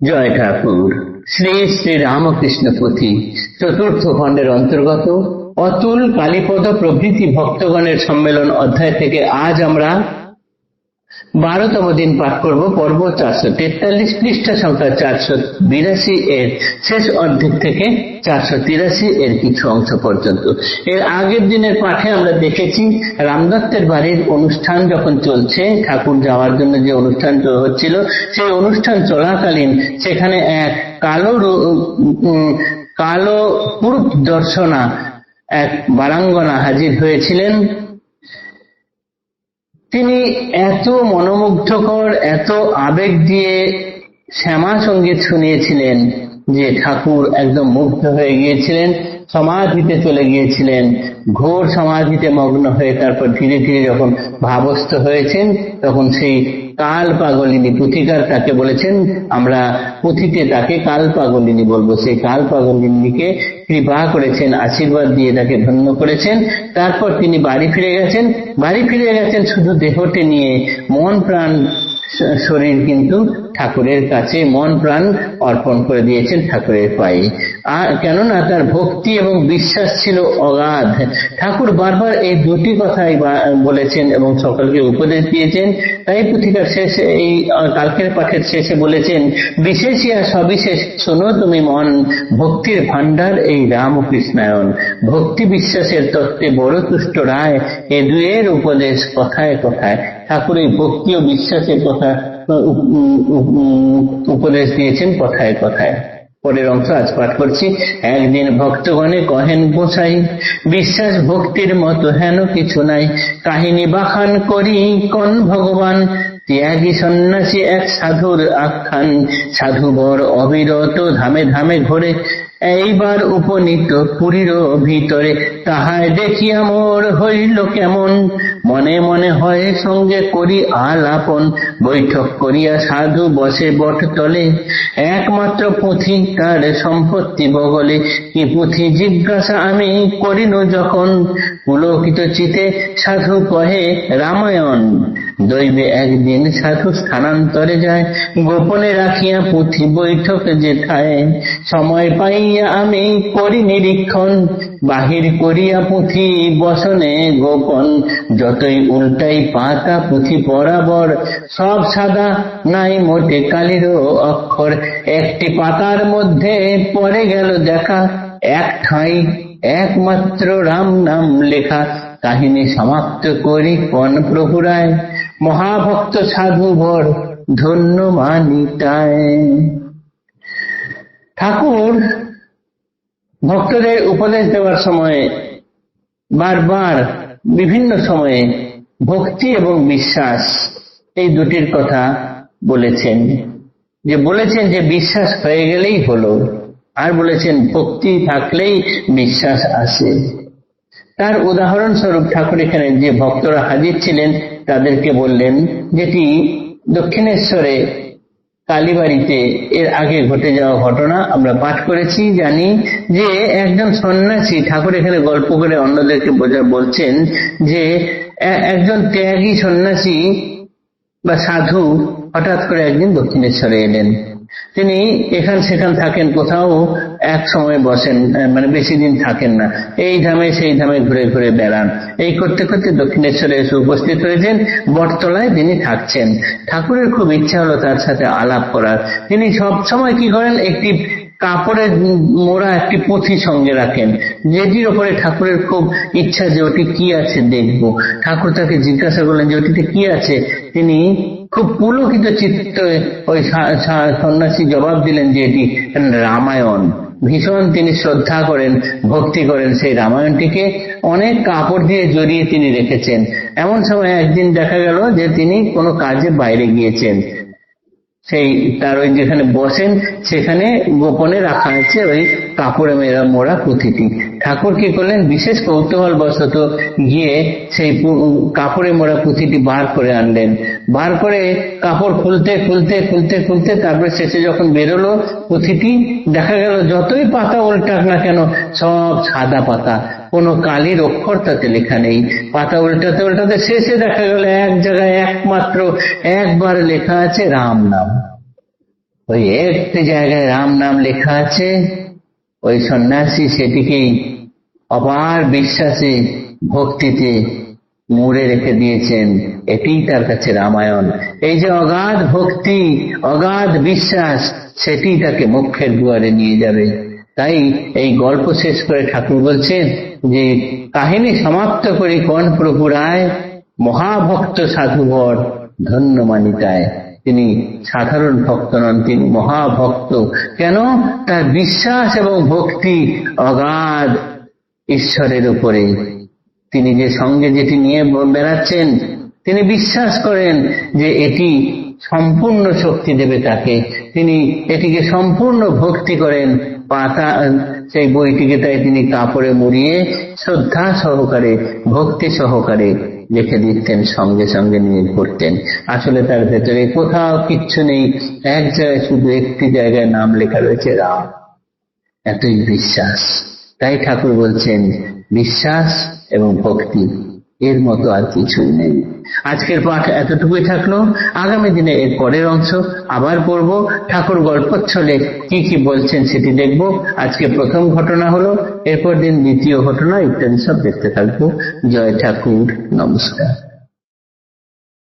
জয় ঠাকুর। শ্রী শ্রী রামকৃষ্ণ পুঁথি চতুর্থ খণ্ডের অন্তর্গত অতুল, কালীপদ প্রভৃতি ভক্তগণের সম্মেলন অধ্যায় থেকে আজ আমরা 12তম দিন পাঠ করব। পর্ব 443, পৃষ্ঠা সংখ্যা 482 এর শেষ অর্ধেক থেকে 483 এর কিছু অংশ পর্যন্ত। এর আগের দিনের পাঠে আমরা দেখেছি রামদত্তের বাড়ির অনুষ্ঠান যখন চলছে, ঠাকুর যাওয়ার জন্য যে অনুষ্ঠান হচ্ছিল, সেই অনুষ্ঠান চলাকালীন সেখানে এক কালো পুরুষ দর্শনা এক বারাঙ্গনা হাজির হয়েছিলেন। তিনি এত মনোমুগ্ধকর, এত আবেগ দিয়ে শ্যামা সঙ্গীত শুনিয়েছিলেন যে ঠাকুর একদম মুগ্ধ হয়ে গিয়েছিলেন, সমাধিতে চলে গিয়েছিলেন। ঘোর সমাধিতে মগ্ন হয়ে তারপর ধীরে ধীরে যখন ভাবস্থ হয়েছেন, তখন সেই কাল পাগলিনী, পুথিকার তাকে বলেছেন, আমরা পুঁথিতে তাকে কাল পাগলিনী বলবো, সেই কাল পাগলিনীকে কৃপা করেছেন, আশীর্বাদ দিয়ে তাকে ধন্য করেছেন। তারপর তিনি বাড়ি ফিরে গেছেন শুধু দেহটি নিয়ে, মন প্রাণ শরীর কিন্তু ঠাকুরের কাছে মন প্রাণ অর্পণ করে দিয়েছেন ঠাকুরের পায়ে। আর কেননা তার ভক্তি এবং বিশ্বাস ছিল অগাধ। ঠাকুর বারবার এই দুটি কথাই বলেছেন এবং সকলকে উপদেশ দিয়েছেন। তাই পুথিকার শেষে, এই কালকের পাঠের শেষে বলেছেন, বিশেষিয়া সবিশেষ শোনো তুমি মন, ভক্তির ভান্ডার এই রামকৃষ্ণায়ন। ভক্তি বিশ্বাসের তত্ত্বে বড় তুষ্ট রায়, এ দুয়ের উপদেশ কথায় কথায়। ঠাকুর এই ভক্তি ও বিশ্বাসের কথা উপদেশ দিয়েছেন কথায় কথায়। পরের অংশ আজ পাঠ করছি। একদিন ভক্তগণে কহেন গোসাই, বিশ্বাস ভক্তির মতো হেন কিছু নাই। কাহিনী বাখান করি কোন ভগবান, ত্যাগী সন্ন্যাসী এক সাধুর আখ্যান। সাধু বর অবিরত ধামে ধামে ঘোরে, এইবার উপনীত পুরীর ভিতরে। তাহায় দেখিয়া মোর হইল কেমন, মনে মনে হয় সঙ্গে করি আলাপন। বৈঠক করিয়া সাধু বসে বট তলে, একমাত্র পুঁথি তার সম্পত্তি বগলে। কি পুঁথি জিজ্ঞাসা আমি করিনু যখন, পুলকিত চিতে সাধু কহে রামায়ণ। দৈবে একদিন সাধু স্থানান্তরে যায়, গোপনে রাখিয়া পুঁথি বৈঠক যেথায়। সময় পাইয়া আমি করি নিরীক্ষণ, বাহির করিয়া পুঁথি বসনে গোপন। যতই উল্টাই পাতা পুঁথি বরাবর, সব সাদা, নাই মোটে কালিরও অক্ষর। একটি পাতার মধ্যে পড়ে গেল দেখা, এক ঠাঁই একমাত্র রাম নাম লেখা। কাহিনী সমাপ্ত করি কোন প্রভুরায়, মহাভক্ত সাধু বর ধন্য মানিতায়। ঠাকুর ভক্তদের উপদেশ দেওয়ার সময় বারবার বিভিন্ন সময়ে ভক্তি এবং বিশ্বাস এই দুটির কথা বলেছেন। যে বিশ্বাস হয়ে গেলেই হলো, আর বলেছেন ভক্তি থাকলেই বিশ্বাস আসে। তার উদাহরণ স্বরূপ ঠাকুর এখানে যে ভক্তরা হাজির ছিলেন তাদেরকে বললেন, যেটি দক্ষিণেশ্বরে কালীবাড়িতে এর আগে ঘটে যাওয়া ঘটনা আমরা পাঠ করেছি, জানি যে একজন সন্ন্যাসী, ঠাকুর এখানে গল্প করে অন্যদেরকে বলছেন যে একজন ত্যাগী সন্ন্যাসী বা সাধু হঠাৎ করে একদিন দক্ষিণেশ্বরে এলেন। তিনি এখান সেখান থাকেন, কোথাও এক সময় বসেন, মানে বেশি দিন থাকেন না, এই ধামে সেই ধামে ঘুরে ঘুরে বেড়ান। এই করতে করতে দক্ষিণেশ্বরে এসে উপস্থিত হয়েছেন, বটতলায় তিনি থাকছেন। ঠাকুরের খুব ইচ্ছা হলো তার সাথে আলাপ করার। তিনি সব সময় কি করেন, একটি কাপড়ের মোড়া একটি পুঁথি সঙ্গে রাখেন, যেটির ওপরে ঠাকুরের খুব ইচ্ছা যে ওটি কি আছে দেখবো। ঠাকুর তাকে জিজ্ঞাসা করলেন যে ওটিতে কি আছে। তিনি খুব পুলকিত চিত্তে ওই সন্ন্যাসী জবাব দিলেন যে এটি রামায়ণ। ভীষণ তিনি শ্রদ্ধা করেন, ভক্তি করেন সেই রামায়ণটিকে। অনেক কাপড় দিয়ে জড়িয়ে তিনি রেখেছেন। এমন সময় একদিন দেখা গেল যে তিনি কোনো কাজে বাইরে গিয়েছেন, সেই তার ওই যেখানে বসেন সেখানে গোপনে রাখা আছে ওই কাপড়ে মোড়া পুঁথিটি। ঠাকুর কি করলেন, বিশেষ কৌতূহল বশত গিয়ে সেই কাপড়ে মোড়া পুঁথিটি বার করে আনলেন। বার করে কাপড় খুলতে খুলতে খুলতে খুলতে তারপরে শেষে যখন বেরোলো পুঁথিটি, দেখা গেল যতই পাতা উল্টাক না কেন সব সাদা পাতা, কোনো কালির অক্ষর তাতে লেখা নেই। পাতা উল্টাতে উল্টাতে শেষে দেখা গেল এক জায়গায় একমাত্র একবার লেখা আছে রাম নাম। ওই একটি জায়গায় রাম নাম লেখা আছে, ওই সন্ন্যাসী সেটিকেই অপার বিশ্বাসে ভক্তিতে মুড়ে রেখে দিয়েছেন। এটিই তার কাছে রামায়ণ। এই যে অগাধ ভক্তি, অগাধ বিশ্বাস, সেটি তাকে মোক্ষের দুয়ারে নিয়ে যাবে। তাই এই গল্প শেষ করে ঠাকুর বলছেন যে কাহিনী সমাপ্ত করি কোন প্রভু রায়, মহাভক্ত সাধুবর ধন্য মানিতায়। তিনি সাধারণ ভক্ত নন, তিনি মহাভক্ত। কেন? তার বিশ্বাস এবং ভক্তি অগাধ ঈশ্বরের উপরে। তিনি যে সঙ্গে যেটি নিয়ে বেড়াচ্ছেন, তিনি বিশ্বাস করেন যে এটি সম্পূর্ণ শক্তি দেবে তাকে। তিনি এটিকে সম্পূর্ণ ভক্তি করেন। পাতা সেই বইটিকে তাই তিনি কাপড়ে মুড়িয়ে শ্রদ্ধা সহকারে, ভক্তি সহকারে রেখে দিতেন, সঙ্গে সঙ্গে নিয়ে পড়তেন। আসলে তার ভেতরে কোথাও কিচ্ছু নেই, এক জায়গায় শুধু একটি জায়গায় নাম লেখা রয়েছে রাম। এতই বিশ্বাস। তাই ঠাকুর বলছেন বিশ্বাস এবং ভক্তি, এর মতো আর কিছুই নেই। আজকের পাঠ এতটুকুই থাকলো। আগামী দিনে এর পরের অংশ আবার পড়ব। ঠাকুর গল্পচ্ছলে কি কি বলছেন সেটি দেখব। আজকে প্রথম ঘটনা হলো, এরপর দিন দ্বিতীয় ঘটনা, ইত্যাদি সব দেখতে থাকবো। জয় ঠাকুর, নমস্কার।